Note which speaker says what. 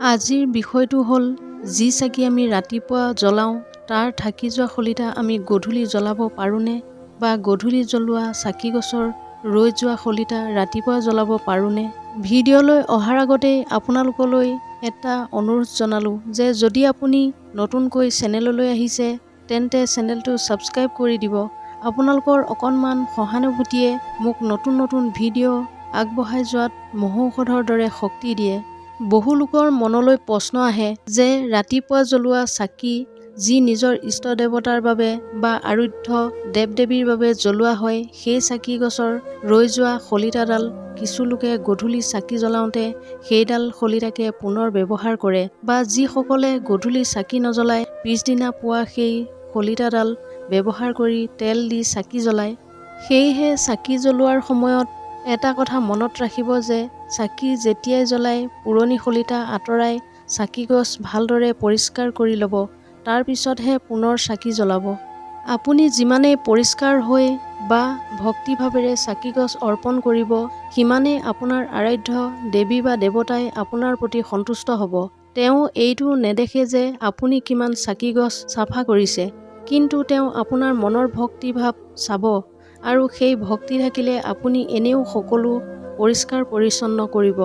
Speaker 1: আজিৰ বিষয়টো হ'ল যি চাকি আমি ৰাতিপুৱা জ্বলাওঁ তাৰ থাকি যোৱা শলিতা আমি গধূলি জ্বলাব পাৰোঁনে, বা গধূলি জ্বলোৱা চাকি গছৰ ৰৈ যোৱা শলিতা ৰাতিপুৱা জ্বলাব পাৰোঁনে। ভিডিঅ'লৈ অহাৰ আগতেই আপোনালোকলৈ এটা অনুৰোধ জনালোঁ যে যদি আপুনি নতুনকৈ চেনেললৈ আহিছে তেন্তে চেনেলটো ছাবস্ক্ৰাইব কৰি দিব। আপোনালোকৰ অকণমান সহানুভূতিয়ে মোক নতুন নতুন ভিডিঅ' আগবঢ়াই যোৱাত মহৌষধৰ দৰে শক্তি দিয়ে। বহু লোকৰ মনলৈ প্ৰশ্ন আহে যে ৰাতিপুৱা জ্বলোৱা চাকি যি নিজৰ ইষ্ট দেৱতাৰ বাবে বা আৰাধ্য দেৱ-দেৱীৰ বাবে জ্বলোৱা হয়, সেই চাকি গছৰ ৰৈ যোৱা শলিতাডাল কিছু লোকে গধূলি চাকি জ্বলাওঁতে সেইডাল শলিতাকে পুনৰ ব্যৱহাৰ কৰে, বা যিসকলে গধূলি চাকি নজ্বলাই পিছদিনা পুৱা সেই শলিতাডাল ব্যৱহাৰ কৰি তেল দি চাকি জ্বলায়। সেয়েহে চাকি জ্বলোৱাৰ সময়ত এটা কথা মনত ৰাখিব যে চাকি যেতিয়াই জ্বলাই পুৰণি শলিতা আঁতৰাই চাকি গছ ভালদৰে পৰিষ্কাৰ কৰি ল'ব, তাৰ পিছতহে পুনৰ চাকি জ্বলাব। আপুনি যিমানেই পৰিষ্কাৰ হৈ বা ভক্তিভাৱেৰে চাকি গছ অৰ্পণ কৰিব, সিমানেই আপোনাৰ আৰাধ্য দেৱী বা দেৱতাই আপোনাৰ প্ৰতি সন্তুষ্ট হ'ব। তেওঁ এইটো নেদেখে যে আপুনি কিমান চাকি গছ চাফা কৰিছে, কিন্তু তেওঁ আপোনাৰ মনৰ ভক্তিভাৱ চাব, আৰু সেই ভক্তি থাকিলে আপুনি এনেও সকলো পৰিষ্কাৰ পৰিচ্ছন্ন কৰিব।